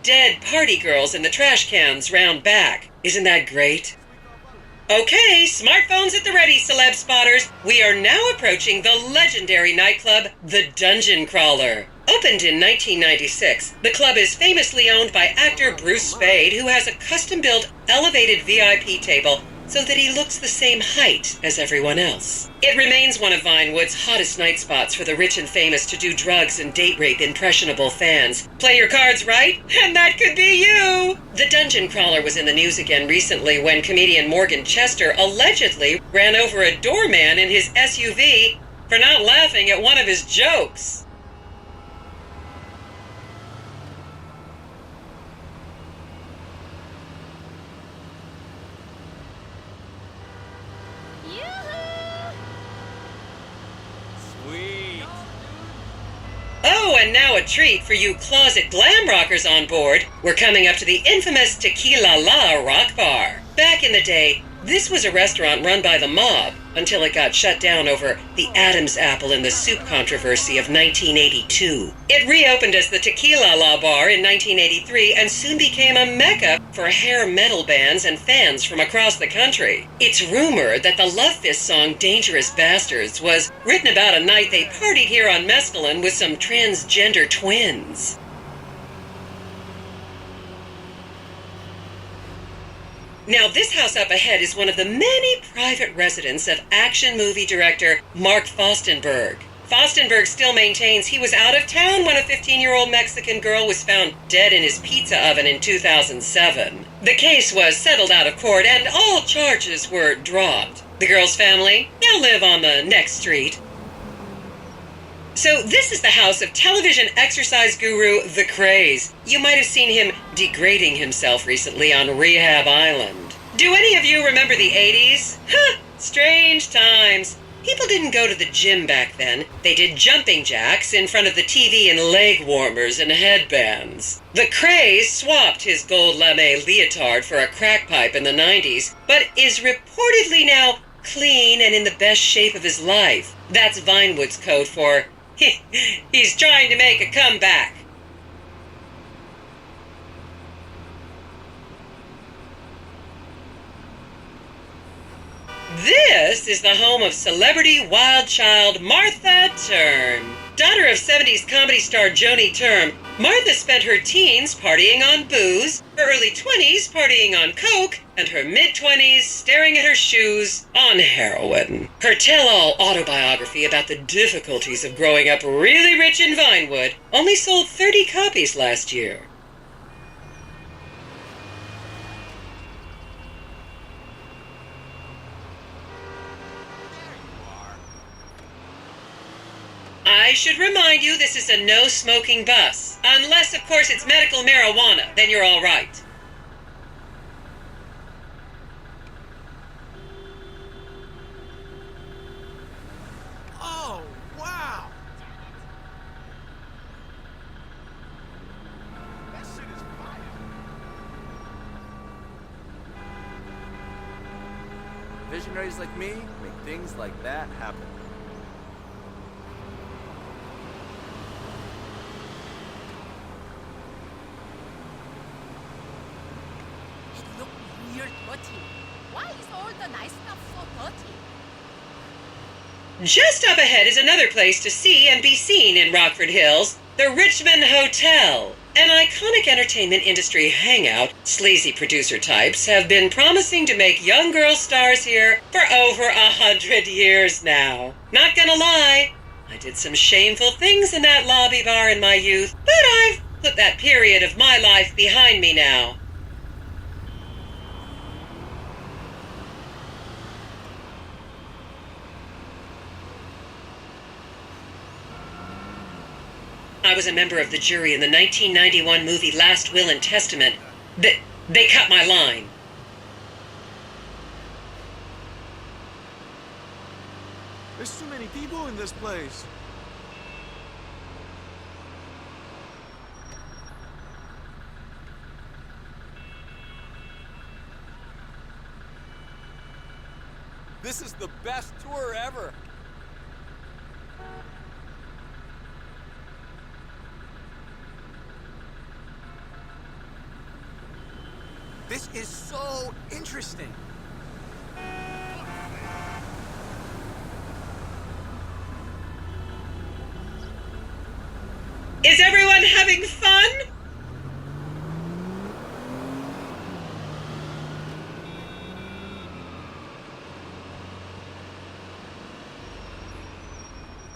dead party girls in the trash cans round back. Isn't that great? Okay, smartphones at the ready, celeb spotters. We are now approaching the legendary nightclub, the Dungeon Crawler. Opened in 1996, the club is famously owned by actor Bruce Spade, who has a custom-built elevated VIP table so that he looks the same height as everyone else. It remains one of Vinewood's hottest night spots for the rich and famous to do drugs and date rape impressionable fans. Play your cards right, and that could be you! The Dungeon Crawler was in the news again recently when comedian Morgan Chester allegedly ran over a doorman in his SUV for not laughing at one of his jokes. Oh, and now a treat for you closet glam rockers on board. We're coming up to the infamous Tequila La Rock Bar. Back in the day, this was a restaurant run by the mob until it got shut down over the Adam's apple in the soup controversy of 1982. It reopened as the Tequila La Bar in 1983 and soon became a mecca for hair metal bands and fans from across the country. It's rumored that the Love Fist song Dangerous Bastards was written about a night they partied here on Mescaline with some transgender twins. Now, this house up ahead is one of the many private residence of action movie director Mark Fostenberg. Fostenberg still maintains he was out of town when a 15-year-old Mexican girl was found dead in his pizza oven in 2007. The case was settled out of court and all charges were dropped. The girl's family now live on the next street. So this is the house of television exercise guru The Craze. You might have seen him degrading himself recently on Rehab Island. Do any of you remember the 80s? Huh, strange times. People didn't go to the gym back then. They did jumping jacks in front of the TV and leg warmers and headbands. The Craze swapped his gold lame leotard for a crack pipe in the 90s, but is reportedly now clean and in the best shape of his life. That's Vinewood's code for he's trying to make a comeback. This is the home of celebrity wild child Martha Turn. Daughter of 70s comedy star Joni Term, Martha spent her teens partying on booze, her early 20s partying on coke, and her mid-20s staring at her shoes on heroin. Her tell-all autobiography about the difficulties of growing up really rich in Vinewood only sold 30 copies last year. I should remind you this is a no-smoking bus. Unless, of course, it's medical marijuana, then you're all right. Oh, wow! That shit is fire! Visionaries like me make things like that happen. Why is all the nice stuff so dirty? Just up ahead is another place to see and be seen in Rockford Hills, the Richmond Hotel. An iconic entertainment industry hangout, sleazy producer types have been promising to make young girl stars here for over 100 years now. Not gonna lie, I did some shameful things in that lobby bar in my youth, but I've put that period of my life behind me now. I was a member of the jury in the 1991 movie Last Will and Testament. They cut my line. There's too many people in this place. This is the best tour ever. This is so interesting. Is everyone having fun?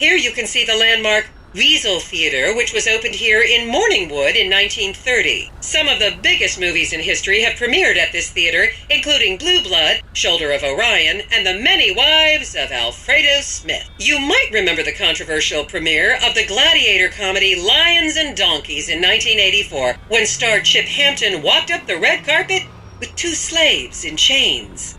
Here you can see the landmark Weasel Theater, which was opened here in Morningwood in 1930. Some of the biggest movies in history have premiered at this theater, including Blue Blood, Shoulder of Orion, and The Many Wives of Alfredo Smith. You might remember the controversial premiere of the gladiator comedy Lions and Donkeys in 1984, when star Chip Hampton walked up the red carpet with two slaves in chains.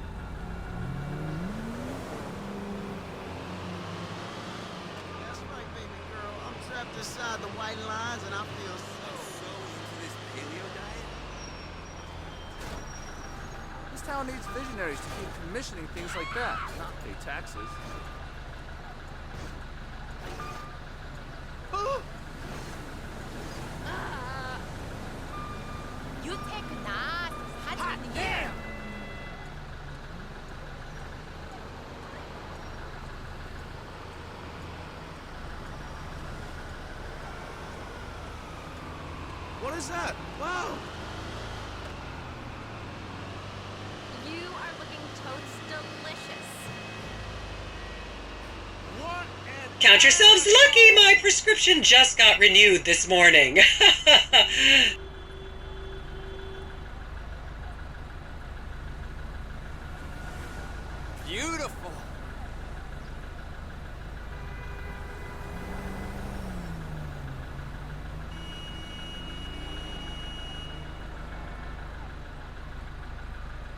Inside the white lines, and I feel so into this paleo diet. This town needs visionaries to keep commissioning things like that, not pay taxes. You take that. Hot damn! What is that? Wow! You are looking totes delicious. What? Count yourselves lucky, my prescription just got renewed this morning. Beautiful!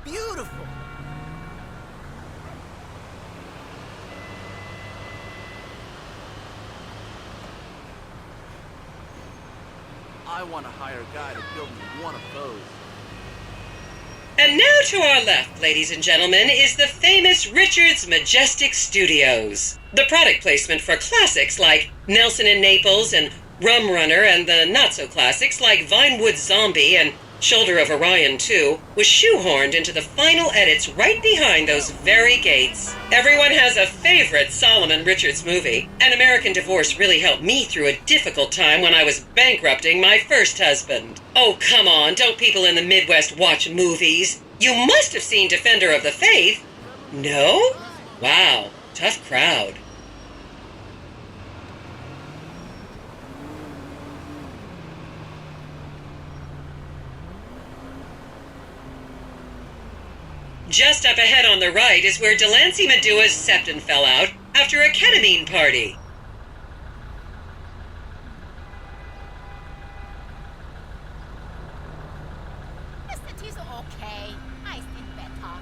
Beautiful! I want to hire a guy to build me one of those. And now to our left, ladies and gentlemen, is the famous Richards Majestic Studios. The product placement for classics like Nelson and Naples and Rum Runner, and the not-so-classics like Vinewood Zombie and Shoulder of Orion 2 was shoehorned into the final edits right behind those very gates. Everyone has a favorite Solomon Richards movie. An American Divorce really helped me through a difficult time when I was bankrupting my first husband. Oh, come on, don't people in the Midwest watch movies? You must have seen Defender of the Faith. No? Wow, tough crowd. Just up ahead on the right is where Delancey Medua's septon fell out after a ketamine party. Mr. T's okay. I think better.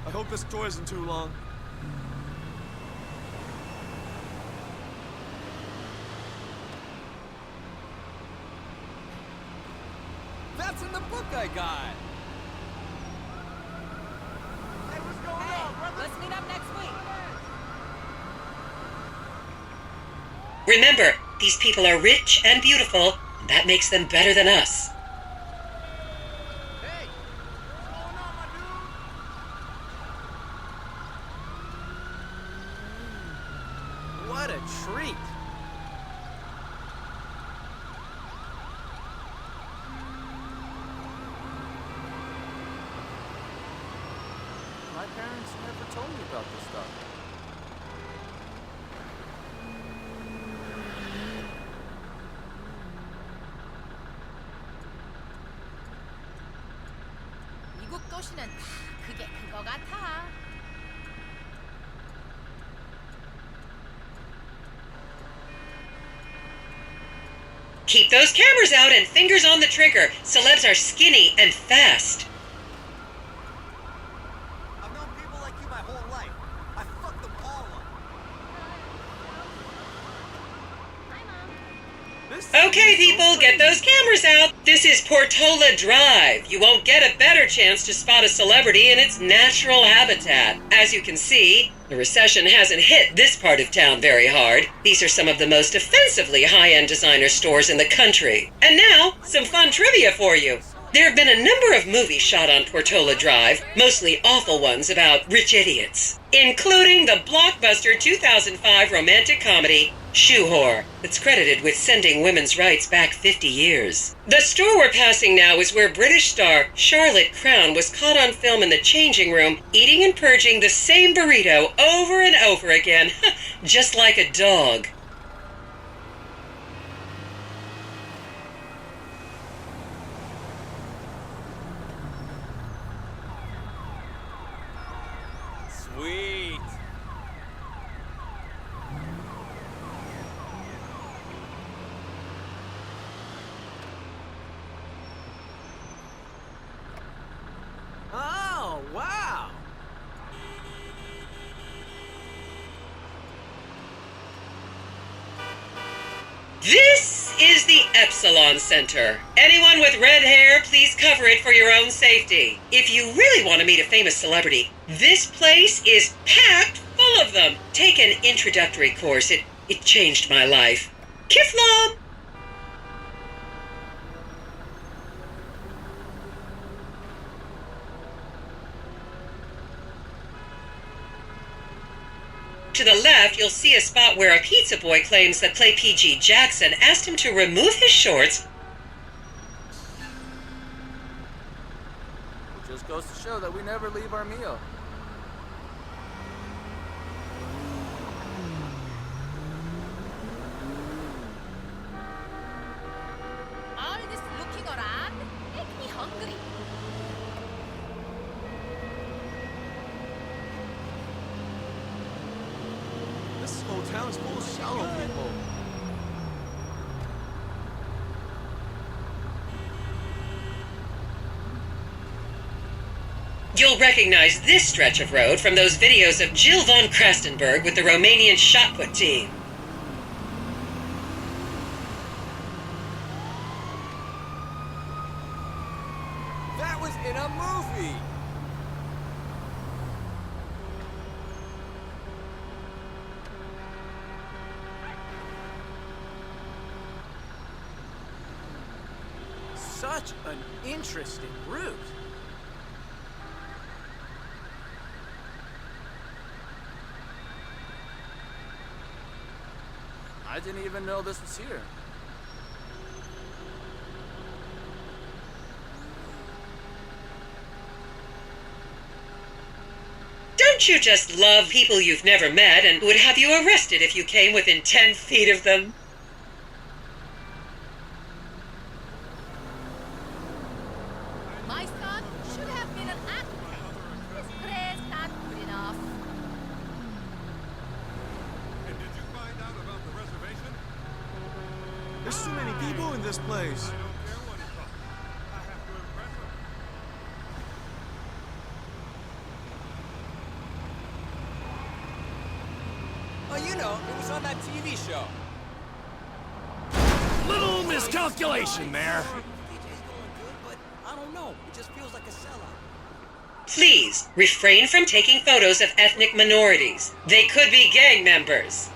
I hope this tour isn't too long. That's in the book I got. Hey, what's going on, brother? Let's meet up next week. Remember, these people are rich and beautiful, and that makes them better than us. Hey, what's going on, my dude? What a treat. My parents never told me about this stuff. 미국 도시는 다 그게 그거 같아. Keep those cameras out and fingers on the trigger. Celebs are skinny and fast. I've known people like you my whole life. I fucked them all up. Hi, Mom. This Okay, people, get those cameras out. This is Portola Drive. You won't get a better chance to spot a celebrity in its natural habitat. As you can see, the recession hasn't hit this part of town very hard. These are some of the most offensively high-end designer stores in the country. And now, some fun trivia for you. There have been a number of movies shot on Portola Drive, mostly awful ones about rich idiots, including the blockbuster 2005 romantic comedy Shoe Whore, that's credited with sending women's rights back 50 years. The store we're passing now is where British star Charlotte Crown was caught on film in the changing room eating and purging the same burrito over and over again, just like a dog. Sweet. Oh, wow. This is the Epsilon Center. Anyone with red hair, please cover it for your own safety. If you really want to meet a famous celebrity, this place is packed full of them. Take an introductory course. It changed my life. Kiflam! To the left, you'll see a spot where a pizza boy claims that Play PG Jackson asked him to remove his shorts. It just goes to show that we never leave our meal. All this looking around make me hungry. This whole town is full of shallow people. You'll recognize this stretch of road from those videos of Jill von Krastenberg with the Romanian shot put team. That was in a movie. Such an interesting route. I didn't even know this was here. Don't you just love people you've never met and who would have you arrested if you came within 10 feet of them? My son should have been an actor. His grades not good enough. And did you find out about the reservation? There's too many people in this place. I don't care what he costs. I have to impress him. Oh, you know, it was on that TV show. Little miscalculation there. DJ's going good, but I don't know. It just feels like a sellout. Please, refrain from taking photos of ethnic minorities. They could be gang members.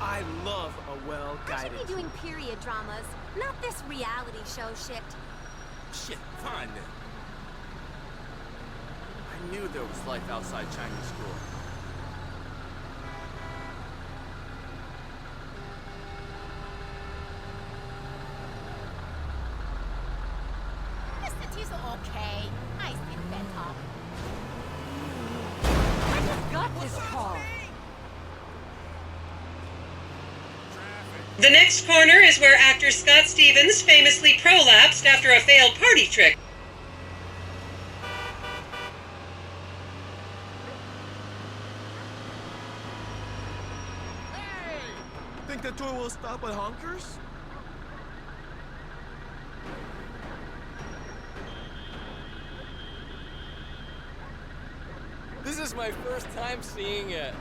I love a I well-guided should be doing period dramas, not this reality show shit. Shit, fine then. I knew there was life outside Chinese school. The city's okay. I see better. I just got this call. The next corner is where actor Scott Stevens famously prolapsed after a failed party trick. Think the tour will stop at Honkers? This is my first time seeing it.